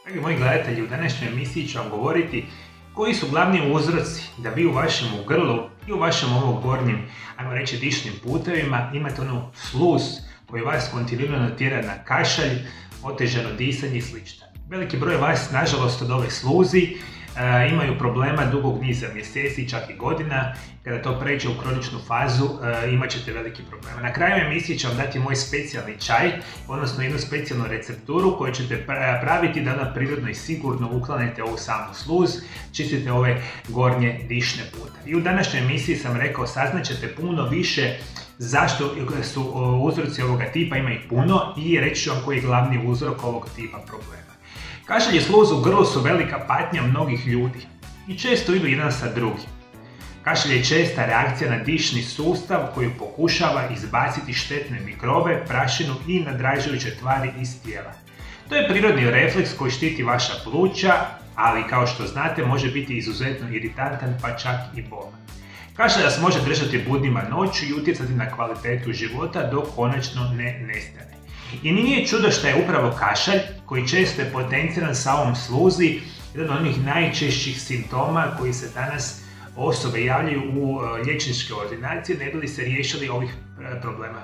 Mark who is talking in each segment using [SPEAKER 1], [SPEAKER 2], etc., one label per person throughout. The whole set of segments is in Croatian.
[SPEAKER 1] Dragi moji gledatelji, u današnjoj emisiji ću vam govoriti koji su glavni uzroci da vi u vašem grlu i u vašem ovom gornjim, ajmo reći, dišnim putevima imate onu sluz koji vas kontinuirano tjera na kašalj, otežano disanje i sl. Veliki broj vas, nažalost, od ove sluzi imaju problema dugog niza mjeseci, čak i godina. Kada to pređe u kroničnu fazu, imat ćete veliki problema. Na kraju emisije ću vam dati moj specijalni čaj, odnosno jednu specijalnu recepturu koju ćete praviti da ona prirodno i sigurno uklanete ovu samu sluz, čistite ove gornje dišne puteve. I u današnjoj emisiji sam rekao, saznaćete puno više zašto su uzroci ovoga tipa, ima ih puno, i reći ću vam koji je glavni uzrok ovog tipa problema. Kašalj i sluz u grlu su velika patnja mnogih ljudi i često idu jedan sa drugim. Kašalj je česta reakcija na dišni sustav koji pokušava izbaciti štetne mikrobe, prašinu i nadražujuće tvari iz tijela. To je prirodni refleks koji štiti vaša pluća, ali kao što znate može biti izuzetno iritantan pa čak i bolan. Kašalj vas može držati budnima noću i utjecati na kvalitetu života dok konačno ne nestane. I nije čudo što je upravo kašalj, koji često je potenciran sa ovom sluzi, jedan od onih najčešćih simptoma koji se danas osobe javljaju u liječničke ordinacije, ne bi li se riješili ovih problema.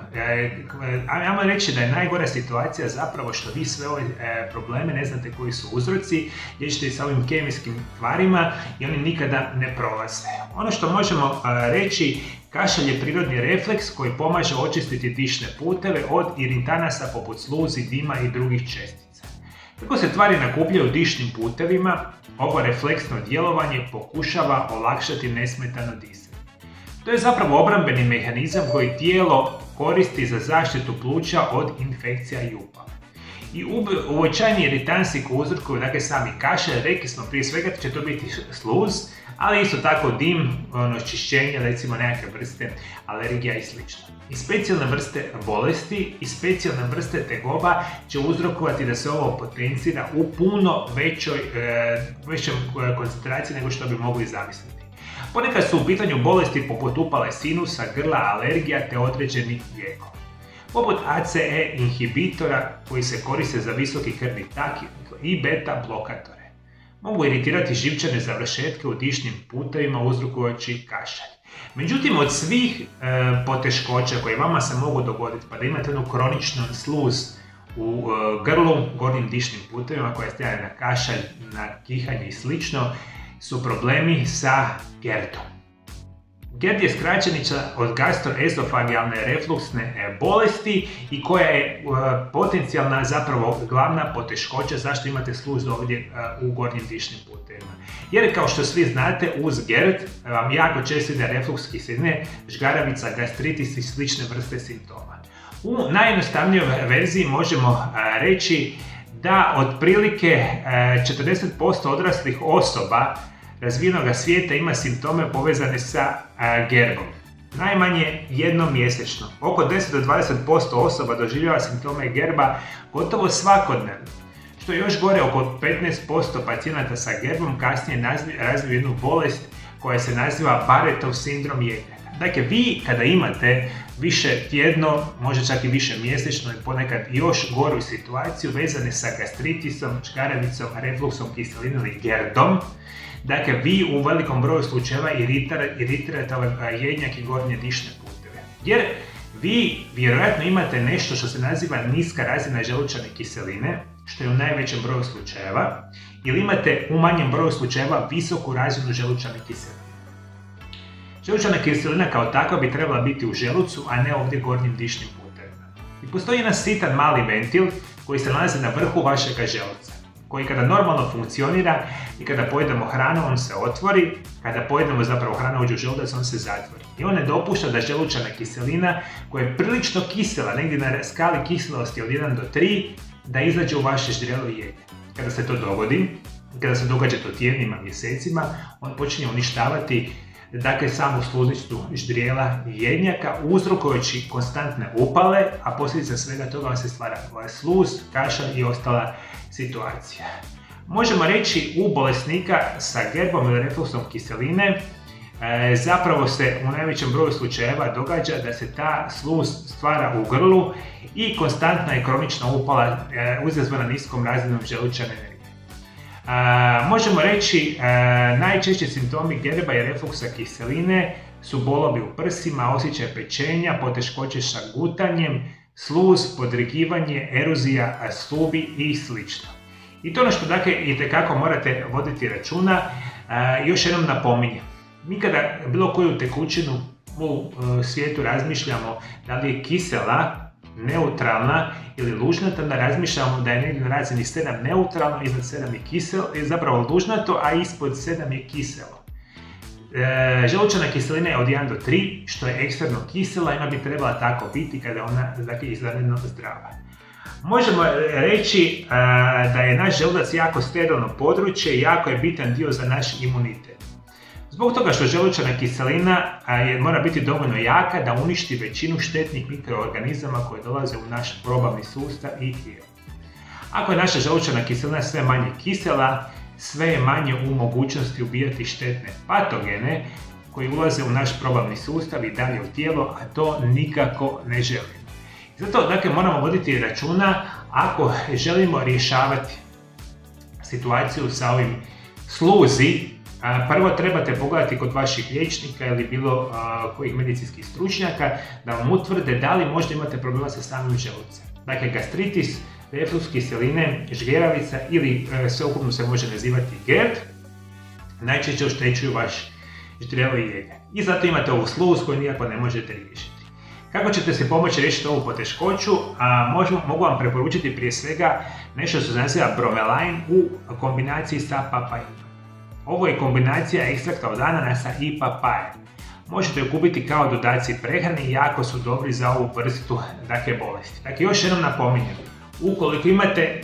[SPEAKER 1] Ajmo reći da je najgora situacija zapravo što vi sve ove probleme ne znate koji su uzroci, liječite sa ovim kemijskim tvarima i oni nikada ne prolaze. Ono što možemo reći, kašalj je prirodni refleks koji pomaže očistiti dišne puteve od iritanasa poput sluzi, dima i drugih čestica. Kako se tvari nakupljaju u dišnim putevima, ovo refleksno djelovanje pokušava olakšati nesmetano disanje. To je zapravo obrambeni mehanizam koji tijelo koristi za zaštitu pluća od infekcija i upala. I uobičajeni iritansi koji uzrokuju sami kašalj, rekli smo prije svega će to biti sluz, ali isto tako dim, onečišćenje, recimo nekakve vrste alergija i sl. I specijalne vrste bolesti i specijalne vrste tegoba će uzrokovati da se ovo potencira u puno većoj koncentraciji nego što bi mogli zamisliti. Ponekad su u pitanju bolesti poput upale sinusa, grla, alergija te određenih lijekova. Poput ACE inhibitora koji se koriste za visoki krvni tlak i beta blokatore. Mogu iritirati živčane završetke u dišnim putevima uzrokujući kašalj. Međutim, od svih poteškoća koje vama se mogu dogoditi, pa da imate jednu kroničnu sluz u grlu, gornjim dišnim putevima koja stane na kašalj, na kihanje i sl. Su problemi sa GERD-om. GERD je skraćenica od gastroezofagealne refluksne bolesti i koja je potencijalna, zapravo glavna poteškoća zašto imate sluz ovdje u gornjim dišnim putevima. Jer kao što svi znate, uz GERD vam jako često ide refluks kisline, žgaravica, gastritis i slične vrste simptoma. U najjednostavnijoj verziji možemo reći da otprilike 40% odraslih osoba razvijenog svijeta ima simptome povezane sa GERD-om. Najmanje jednom mjesečno. Oko 10 do 20% osoba doživljava simptome GERD-a gotovo svakodnevno. Što je još gore, oko 15% pacijenata sa GERD-om kasnije razviju jednu bolest koja se naziva Barrettov sindrom jednjaka. Dakle, vi kada imate više tjedno, možda čak i više mjesečno i ponekad još goru situaciju vezane sa gastritisom, žgaravicom, refluksom kiseline ili GERD-om, dakle, vi u velikom broju slučajeva iritirate jednjak i gornje dišne puteve. Jer vi vjerojatno imate nešto što se naziva niska razina želučane kiseline, što je u najvećem broju slučajeva, ili imate u manjem broju slučajeva visoku razinu želučane kiseline. Želučana kiselina kao takva bi trebala biti u želucu, a ne ovdje gornjim dišnim putevima. I postoji jedan sitan mali ventil koji se nalazi na vrhu vašega želuca, koji kada normalno funkcionira i kada pojedemo hranu on se otvori, kada pojedemo zapravo hranu uđe u želudac on se zatvori. I on ne dopušta da želučana kiselina, koja je prilično kisela, negdje na skali kiselosti od 1 do 3, da izađe u vaše ždrijelo i jednjak. Kada se to dogodi, kada se događa to tjednima, mjesecima, on počinje uništavati samu sluznicu ždrijela i jednjaka, uzrokujući konstantne upale, a posljedica svega toga vam se stvara sluz, kašalj i ostala situacija. Možemo reći u bolesnika sa GERD-om ili refluksom kiseline zapravo se u najvećem broju slučajeva događa da se ta sluz stvara u grlu i konstantna i kronična upala izazvana niskom razinom želučane energije. Možemo reći najčešći simptomi gerba i refluksa kiseline su bolovi u prsima, osjećaj pečenja, poteškoće sa gutanjem, sluz, podrigivanje, erozija slubi i sl. I to ono što dakle itekako morate voditi računa. Još jednom napominjem, mi kada bilo koju tekućinu u svijetu razmišljamo da li je kisela, neutralna ili lužnata, onda razmišljamo da je negdje na razini 7 neutralno, iznad 7 je zapravo lužnato, a ispod 7 je kiselo. Želučana kiselina je od 1 do 3, što je eksterno kisela i ona bi trebala tako biti kada je ona dakle, izvanredno zdrava. Možemo reći da je naš želudac jako sterilno područje i jako je bitan dio za naš imunitet. Zbog toga što želučana kiselina mora biti dovoljno jaka da uništi većinu štetnih mikroorganizama koje dolaze u naš probavni sustav i tijelo. Ako je naša želučana kiselina sve manje kisela, sve je manje u mogućnosti ubijati štetne patogene koji ulaze u naš probavni sustav i dalje u tijelo, a to nikako ne želimo. Zato dakle, moramo voditi računa ako želimo rješavati situaciju sa ovim sluzi. Prvo trebate pogledati kod vaših liječnika ili bilo kojih medicinskih stručnjaka da vam utvrde da li možda imate problema sa samim želucem. Dakle, gastritis, refluks kiseline, žgeravica ili sveukupno se može nazivati GERD, najčešće oštećuju vaš ždrijelo i jetra. I zato imate ovu sluz koju nikako ne možete riješiti. Kako ćete se pomoći riješiti ovu poteškoću? Mogu vam preporučiti prije svega nešto što se naziva bromelain u kombinaciji sa papajinom. Ovo je kombinacija ekstrakta od ananasa i papaje. Možete ju kupiti kao dodaci prehrani i jako su dobri za ovu vrstu bolesti. Dakle, još jednom napominjem, ukoliko imate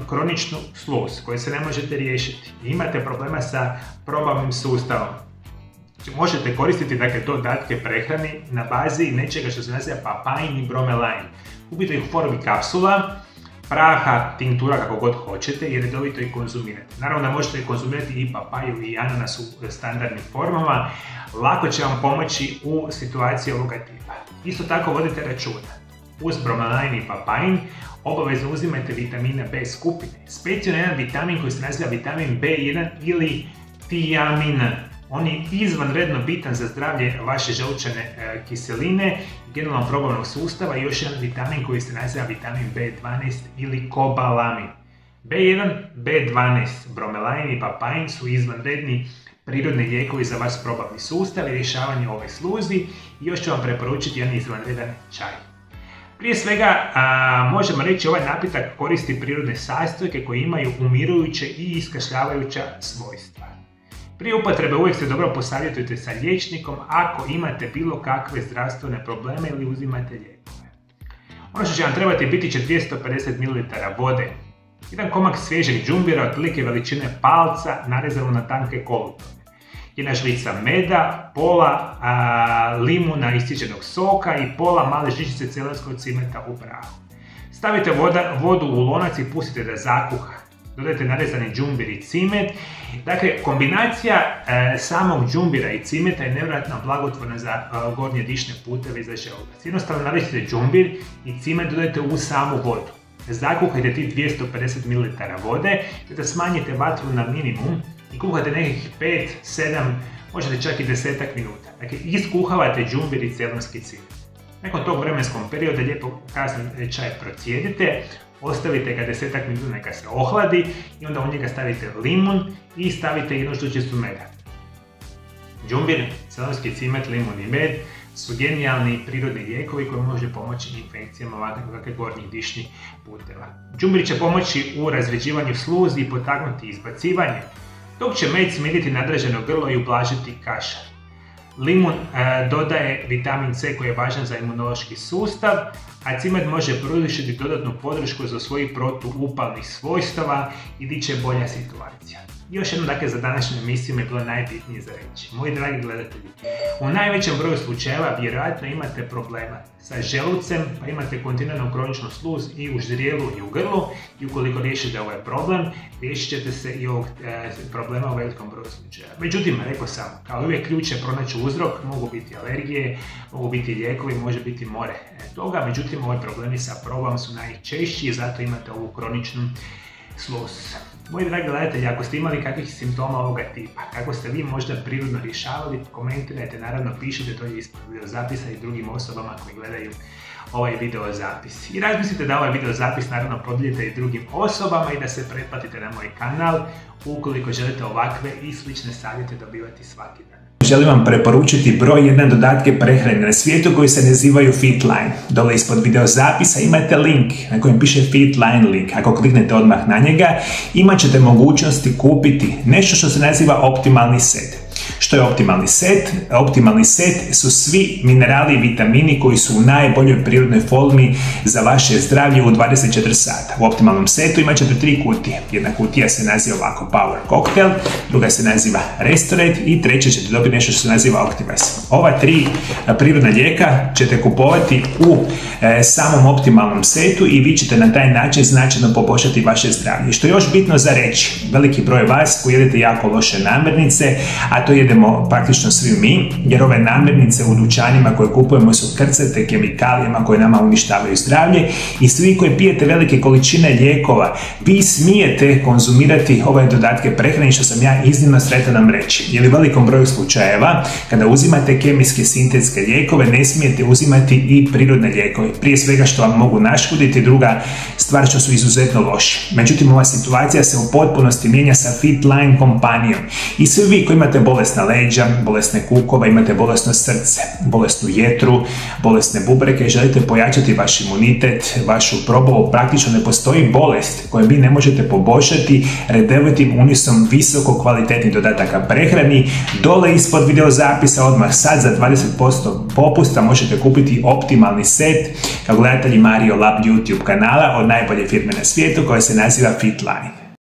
[SPEAKER 1] kroničnu sluz koju se ne možete riješiti i imate problema sa probavnim sustavom, možete koristiti dodatke prehrani na bazi nečega što se naziva papain i bromelain. Kupite ih u formi kapsula, praha, tinktura, kako god hoćete i redovito ih konzumirate. Naravno da možete konzumirati i papaju i ananas u standardnim formama, lako će vam pomoći u situaciji ovoga tipa. Isto tako vodite računa, uz bromelain i papain obavezno uzimajte vitamine B skupine. Specijalno jedan vitamin koji se naziva vitamin B1 ili tiamin. On je izvanredno bitan za zdravlje vaše želučane kiseline, generalno probavnog sustava i još jedan vitamin koji se naziva vitamin B12 ili kobalamin. B1, B12, bromelain i papain su izvanredni prirodni lijekovi za vaš probavni sustav i rješavanje ove sluzi i još ću vam preporučiti jedan izvanredan čaj. Prije svega možemo reći ovaj napitak koristi prirodne sastojke koji imaju umirujuće i iskašljavajuća svojstva. Prije upotrebe uvijek se dobro posavjetujte sa liječnikom ako imate bilo kakve zdravstvene probleme ili uzimate lijekove. Ono što će vam trebati biti će 250 ml vode, jedan komak svježeg džumbira otprilike veličine palca narezano na tanke kolutone, jedna žlica meda, pola limuna iscijeđenog soka i pola male žličice celanskog cimeta u prahu. Stavite vodu u lonac i pustite da zakuha. Dodajte narezani džumbir i cimet. Dakle, kombinacija samog džumbira i cimeta je nevjerojatno blagotvorna za gornje dišne puteve i za želudac. Jednostavno narecite džumbir i cimet dodajte u samu vodu. Zakuhajte tih 250 ml vode i da smanjite vatru na minimum i kuhate nekih 5, 7, možete čak i 10 minuta. Dakle, iskuhavate džumbir i celanski cimet. Nakon tog vremenskog perioda lijepo kasni čaj procijedite, ostavite ga 10 minuta neka se ohladi i onda u njega stavite limun i stavite jednu žličicu meda. Džumbir, celanski cimet, limun i med su genijalni prirodni lijekovi koji može pomoći infekcijama ovakvih gornjih dišnih puteva. Džumbir će pomoći u razređivanju sluzi i potaknuti izbacivanje, dok će med smiriti nadraženo grlo i ublažiti kašalj. Limun dodaje vitamin C koji je važan za imunološki sustav, a cimet može pružiti dodatnu podršku za svojih protuupalnih svojstava i bit će bolja situacija. Još jednom, dakle, za današnju emisiju mi je bilo najbitnije za reći. Moji dragi gledatelji, u najvećem broju slučajeva vjerojatno imate problema sa želucem, pa imate kontinuiranu kroničnu sluz i u ždrijelu i u grlu i ukoliko riješite ovaj problem, riješit ćete se i ovog problema u velikom broju slučajeva. Međutim, rekao sam, kao uvijek ključ je pronaći uzrok, mogu biti alergije, mogu biti lijekovi, može biti more toga, međutim, ovi problemi sa probom su najčešći i zato imate ovu kroničnu sluz. Moji dragi gledatelji, ako ste imali kakvih simptoma ovoga tipa, kako ste vi možda prirodno rješavali, komentirajte, naravno pišite to ispod videozapisa i drugim osobama koji gledaju ovaj videozapis. I razmislite da ovaj videozapis naravno podijelite i drugim osobama i da se pretplatite na moj kanal ukoliko želite ovakve i slične savjete dobivati svaki dan.
[SPEAKER 2] Želim vam preporučiti broj 1 dodatke prehrane na svijetu koji se nazivaju FitLine. Dole ispod videozapisa imate link na kojem piše FitLine link. Ako kliknete odmah na njega, imat ćete mogućnosti kupiti nešto što se naziva optimalni set. Što je optimalni set? Optimalni set su svi minerali i vitamini koji su u najboljoj prirodnoj formi za vaše zdravlje u 24 sata. U optimalnom setu imat ćete 3 kutije. Jedna kutija se naziva ovako Power Cocktail, druga se naziva Restorate i treća ćete dobiti nešto što se naziva Optimize. Ova 3 prirodna lijeka ćete kupovati u samom optimalnom setu i vi ćete na taj način značajno poboljšati vaše zdravlje. Što je još bitno za reći, veliki broj vas koji jedete jako loše namirnice, a to jedemo praktično svi mi, jer ove namirnice u dućanima koje kupujemo su krcate kemikalijama koje nama uništavaju zdravlje i svi koji pijete velike količine lijekova, vi smijete konzumirati ove dodatke prehrane, što sam ja iznimno sretan nam reći. Jer u velikom broju slučajeva, kada uzimate kemijske sintetske lijekove, ne smijete uzimati i prirodne lijekove. Prije svega što vam mogu naškoditi, druga stvar što su izuzetno loši. Međutim, ova situacija se u potpunosti mijenja sa FitLine kompanijom. I svi vi koji imate bolesna leđa, bolesne kukove, imate bolesno srce, bolesnu jetru, bolesne bubrege, želite pojačati vaš imunitet, vašu probavu, praktično ne postoji bolest koju vi ne možete poboljšati redovitim unisom visoko kvalitetnih dodataka prehrani. Dole ispod videozapisa odmah sad za 20% popusta možete kupiti optimalni set kao gledatelji Mario Lab YouTube kanala od najbolje firme na svijetu koja se naziva FitLine.